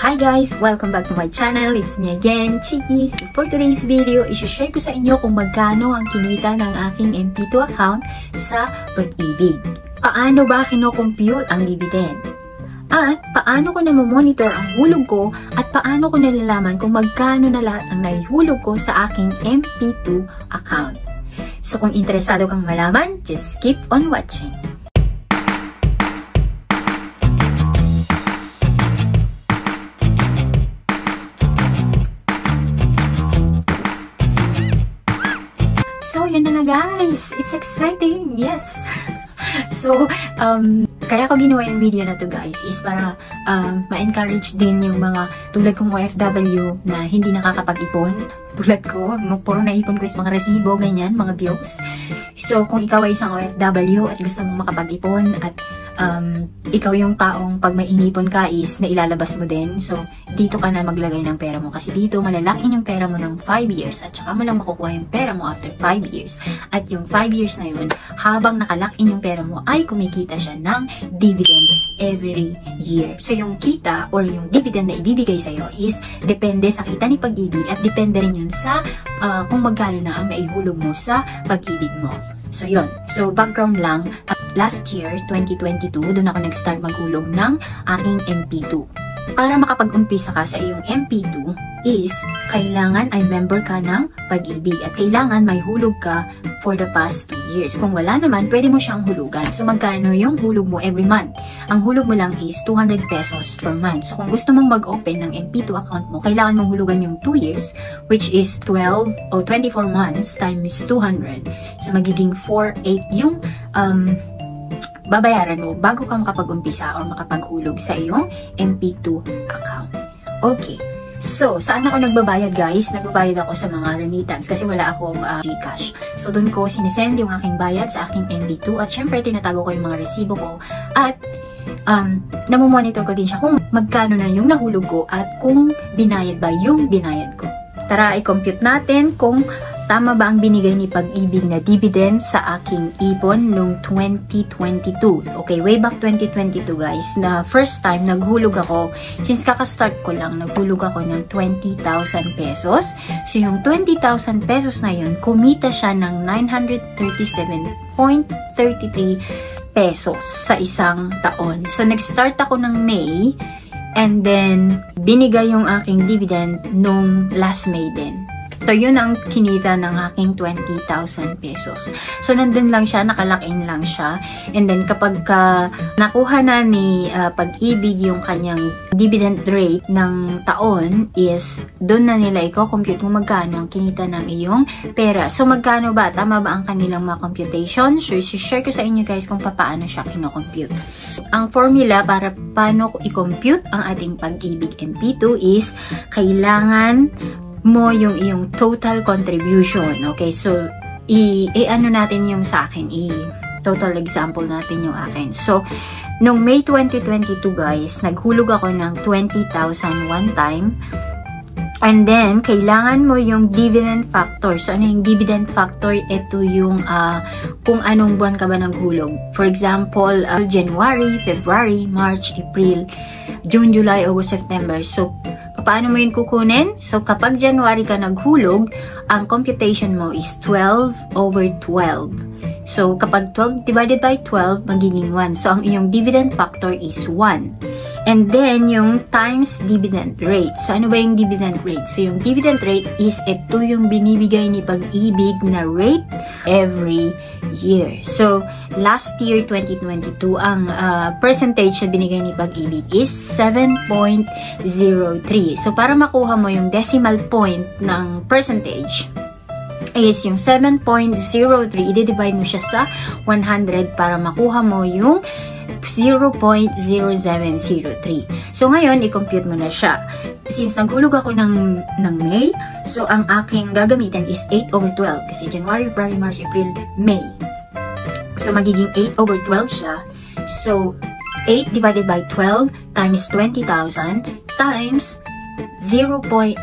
Hi guys! Welcome back to my channel. It's me again, Chiki. So for today's video, isi-share ko sa inyo kung magkano ang kinita ng aking MP2 account sa Pag-ibig. Paano ba kino-compute ang dividend? At paano ko na-monitor ang hulog ko at paano ko nalalaman kung magkano na lahat ang naihulog ko sa aking MP2 account. So kung interesado kang malaman, just keep on watching. So, yun na nga guys. It's exciting. Yes. So, kaya ko ginawa yung video na to guys is para ma-encourage din yung mga tulad kong OFW na hindi nakakapag-ipon. Tulad ko, puro naipon ko is mga resibo, ganyan, mga bills. So, kung ikaw ay isang OFW at gusto mong makapag-ipon at ikaw yung taong pag may inipon ka is na ilalabas mo din. So, dito ka na maglagay ng pera mo kasi dito malalakin yung pera mo ng 5 years at saka mo lang makukuha yung pera mo after 5 years. At yung 5 years na yun, habang nakalakin yung pera mo ay kumikita siya ng dividend every year. So, yung kita or yung dividend na ibibigay sa'yo is depende sa kita ni Pag-ibig at depende rin yun sa kung magkano na ang naihulog mo sa Pag-ibig mo. So, yun. So, background lang. Last year, 2022, doon ako nag-start maghulog ng aking MP2. Para makapag-umpisa ka sa iyong MP2 is, kailangan ay member ka ng Pag-ibig at kailangan may hulog ka for the past 2 years. Kung wala naman, pwede mo siyang hulugan. So, magkano yung hulog mo every month? Ang hulog mo lang is 200 pesos per month. So, kung gusto mong mag-open ng MP2 account mo, kailangan mong hulugan yung 2 years, which is 12 o 24 months times 200. So, magiging 4,800 yung babayaran mo bago ka makapag-umpisa o makapaghulog sa iyong MP2 account. Okay. So, saan ako nagbabayad guys? Nagbabayad ako sa mga remittance kasi wala akong GCash. So, doon ko sinesend yung aking bayad sa aking MP2 at syempre tinatago ko yung mga resibo ko at namomonitor ko din siya kung magkano na yung nahulog ko at kung binayad ba yung binayad ko. Tara, i-compute natin kung tama ba ang binigay ni Pag-ibig na dividend sa aking ipon noong 2022. Okay, way back 2022 guys, na first time naghulog ako, since kaka-start ko lang, naghulog ako ng 20,000 pesos. So yung 20,000 pesos na yun, kumita siya ng 937.33 pesos sa isang taon. So nag-start ako ng May, and then binigay yung aking dividend nung last May din. So, yun ang kinita ng aking 20,000 pesos. So, nandun lang siya, nakalakin lang siya. And then, kapag nakuha na ni Pag-ibig yung kanyang dividend rate ng taon is, doon na nila i-compute mo magkano ang kinita ng iyong pera. So, magkano ba? Tama ba ang kanilang mga computation? So, share ko sa inyo guys kung paano siya kino-compute. Ang formula para paano i-compute ang ating Pag-ibig MP2 is, kailangan mo yung iyong total contribution. Okay, so i-ano natin yung sa akin, total example natin yung akin. So, nung May 2022 guys, naghulog ako ng 20,000 one time. And then, kailangan mo yung dividend factor. So, ano yung dividend factor? Ito yung kung anong buwan ka ba naghulog. For example, January, February, March, April, June, July, August, September. So, paano mo yun kukunin? So, kapag January ka naghulog, ang computation mo is 12 over 12. So, kapag 12 divided by 12, magiging 1. So, ang iyong dividend factor is 1. And then, yung times dividend rate. So, ano ba yung dividend rate? So, yung dividend rate is ito yung binibigay ni Pag-ibig na rate every year. So, last year, 2022, ang percentage na binigay ni Pag-ibig is 7.03. So, para makuha mo yung decimal point ng percentage, is yung 7.03, i-divide mo siya sa 100 para makuha mo yung 0.0703. So, ngayon, i-compute mo na siya. Since naghulog ako ng May, so, ang aking gagamitin is 8 over 12. Kasi January, February, March, April, May. So, magiging 8 over 12 siya. So, 8 divided by 12 times 20,000 times 0.0703.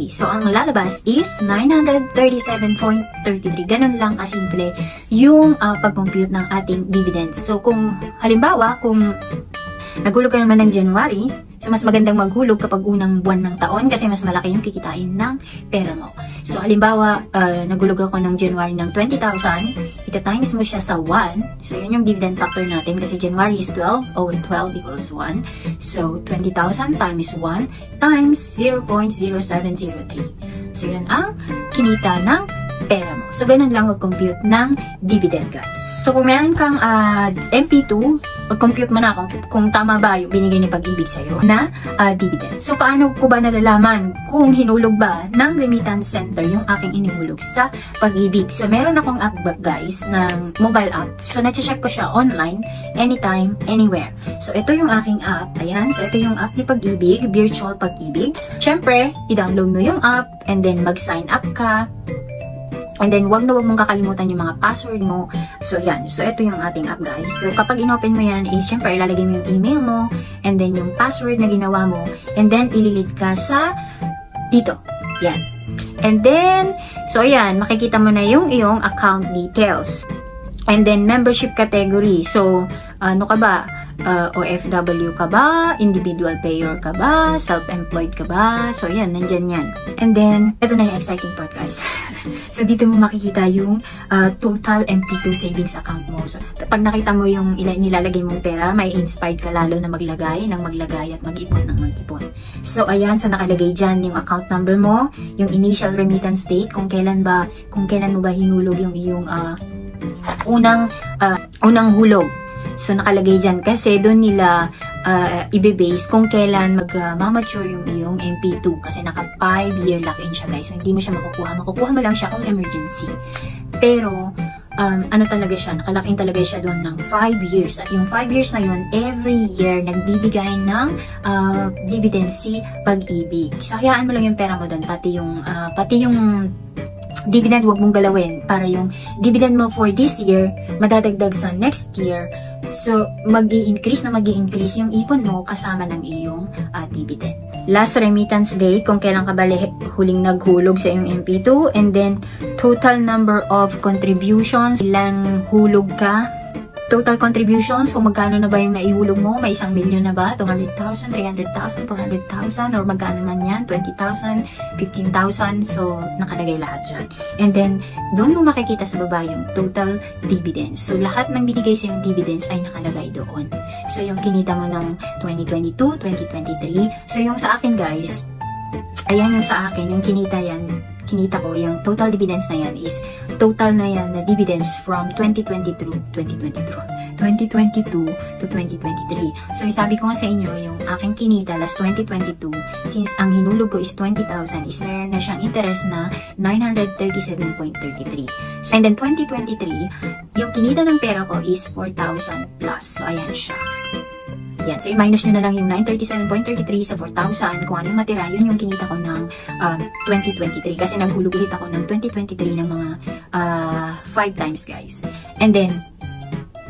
So, ang lalabas is 937.33. Ganun lang kasimple yung pag-compute ng ating dividends. So, kung halimbawa, kung naghulog ka naman ng January, So, mas magandang maghulog kapag unang buwan ng taon kasi mas malaki yung kikitain ng pera mo. So, halimbawa, naghulog ako ng January ng 20,000, ita-times mo siya sa 1. So, yun yung dividend factor natin kasi January is 12, o 12 equals 1. So, 20,000 times 1 times 0.0703. So, yun ang kinita ng pera mo. So, ganun lang mag-compute ng dividend, guys. So, kung meron kang MP2, mag-compute mo na kung tama ba yung binigay ni Pag-ibig sa'yo na dividend. So, paano ko ba nalalaman kung hinulog ba ng remittance center yung aking inihulog sa Pag-ibig? So, meron akong app, guys, ng mobile app. So, na-check ko siya online, anytime, anywhere. So, ito yung aking app. Ayan. So, ito yung app ni Pag-ibig, Virtual Pag-ibig. Siyempre, i-download mo yung app and then mag-sign up ka. And then, wag mong kakalimutan yung mga password mo. So, yan. So, ito yung ating app, guys. So, kapag inopen mo yan, is syempre, ilalagay mo yung email mo, and then yung password na ginawa mo, and then, ililid ka sa dito. Yan. And then, so, ayan, makikita mo na yung iyong account details. And then, membership category. So, ano ka ba? OFW ka ba? Individual payer ka ba? Self-employed ka ba? So, yan, nandyan yan. And then, ito na yung exciting part, guys. So, dito mo makikita yung total MP2 savings account mo. So, pag nakita mo yung nilalagay mong pera, may inspired ka lalo na maglagay at mag-ipon ng mag-ipon. So, ayan. So, nakalagay dyan yung account number mo, yung initial remittance date, kung kailan mo ba hinulog yung iyong unang hulog. So, nakalagay dyan kasi doon nila ibe-base kung kailan mag-mature yung iyong MP2 kasi naka 5-year lock-in siya, guys. So, hindi mo siya makukuha. Makukuha mo lang siya kung emergency. Pero, ano talaga siya? Naka-lock-in talaga siya doon ng 5 years. At yung 5 years na yun, every year, nagbibigay ng dividend si Pag-ibig. So, hayaan mo lang yung pera mo doon. Pati yung dividend, wag mong galawin para yung dividend mo for this year madadagdag sa next year. So, mag-i-increase yung ipon mo kasama ng iyong dividend. Last remittance date, kung kailan ka ba huling naghulog sa iyong MP2, and then total number of contributions, ilang hulog ka, total contributions, kung magkano na ba yung naihulog mo, may 1 million na ba, 200,000, 300,000, 400,000, or magkano man yan, 20,000, 15,000, so nakalagay lahat dyan. And then, doon mo makikita sa baba yung total dividends. So, lahat ng binigay sa yung dividends ay nakalagay doon. So, yung kinita mo ng 2022, 2023, so yung sa akin, guys, ayan yung sa akin, yung kinita ko, yung total dividends na yan is total na yan na dividends from 2022 to 2023. So, sabi ko nga sa inyo, yung aking kinita last 2022, since ang hinulog ko is 20,000, is meron na siyang interest na 937.33. So, and then 2023, yung kinita ng pera ko is 4,000 plus. So, ayan siya. Yan. So, i-minus nyo na lang yung 937.33 sa 4,000. Kung anong matira, yun yung kinita ko ng 2023. Kasi naghulog ulit ako ng 2023 ng mga 5 times, guys. And then,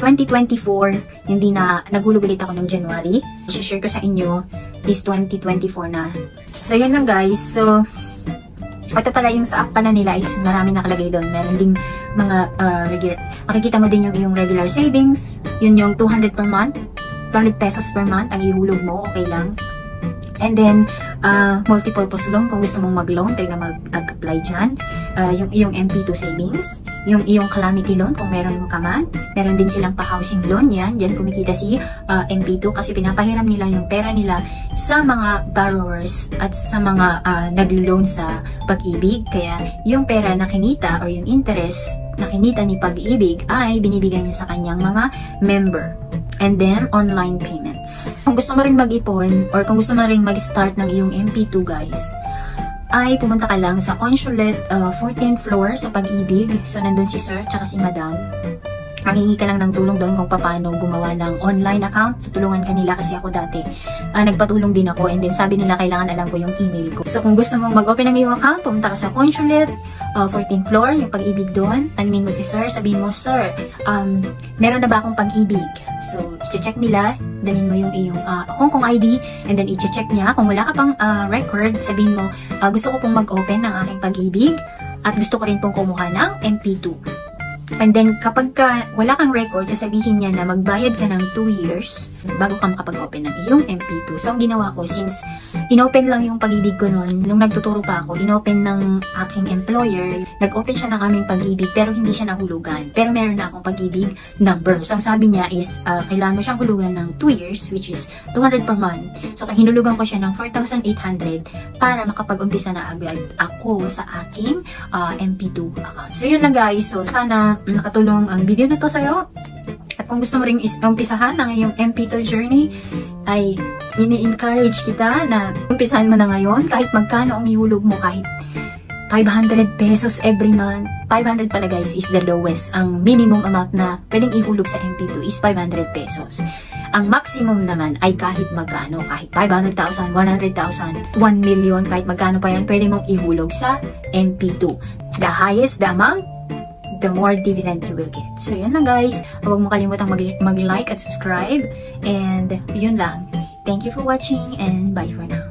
2024, hindi na naghulog ulit ako ng January. I-share ko sa inyo is 2024 na. So, yan lang, guys. So, ito pala yung sa app pala nila is marami nakalagay doon. Meron ding mga makikita mo din yung regular savings. Yun yung 200 per month. 200 pesos per month ang ihulog mo, okay lang. And then, multi-purpose loan, kung gusto mong mag-loan, pwede ka mag-apply dyan. Yung MP2 savings, yung iyong calamity loan, kung meron mo ka man. Meron din silang pa-housing loan yan. Diyan kumikita si MP2 kasi pinapahiram nila yung pera nila sa mga borrowers at sa mga naglo-loan sa Pag-ibig. Kaya yung pera na kinita or yung interest na kinita ni Pag-ibig ay binibigay niya sa kanyang mga member. And then, online payments. Kung gusto mo rin mag-ipon or kung gusto mo rin mag-start ng iyong MP2, guys, ay pumunta ka lang sa Consulate 14th floor sa Pag-ibig. So, nandun si Sir tsaka si Madam. Mangingi ka lang ng tulong doon kung paano gumawa ng online account. Tutulungan ka nila kasi ako dati. Nagpatulong din ako and then sabi nila kailangan alam ko yung email ko. So kung gusto mong mag-open ng iyong account, pumunta ka sa Consulate, 14th floor, yung Pag-ibig doon. Tanungin mo si Sir, sabihin mo, Sir, meron na ba akong Pag-ibig? So, i-check nila, dalhin mo yung iyong Hong Kong ID and then i-check niya. Kung wala ka pang record, sabihin mo, gusto ko pong mag-open ng aking Pag-ibig at gusto ko rin pong kumuha ng MP2. And then, kapag wala kang record, sasabihin niya na magbayad ka ng 2 years bago ka makapag-open ng iyong MP2. So, ang ginawa ko, since inopen lang yung Pag-ibig ko noon, nung nagtuturo pa ako, inopen ng aking employer, nag-open siya ng aming Pag-ibig, pero hindi siya nahulugan. Pero meron na akong Pag-ibig number. So, ang sabi niya is, kailangan mo siyang hulugan ng 2 years, which is 200 per month. So, hinulugan ko siya ng 4,800 para makapag-umpisa na agad ako sa aking MP2 account. So, yun lang guys. So, sana nakatulong ang video na to sa'yo. At kung gusto mo ring umpisahan ng iyong MP2 journey, ay ini-encourage kita na umpisahan mo na ngayon kahit magkano ang ihulog mo, kahit 500 pesos every month. 500 pala guys is the lowest. Ang minimum amount na pwedeng ihulog sa MP2 is 500 pesos. Ang maximum naman ay kahit magkano, kahit 500,000, 100,000, 1 million, kahit magkano pa yan, pwede mong ihulog sa MP2. The highest the amount, the more dividend you will get. So, yun lang guys. Huwag mo kalimutang mag-like at subscribe. And, yun lang. Thank you for watching and bye for now.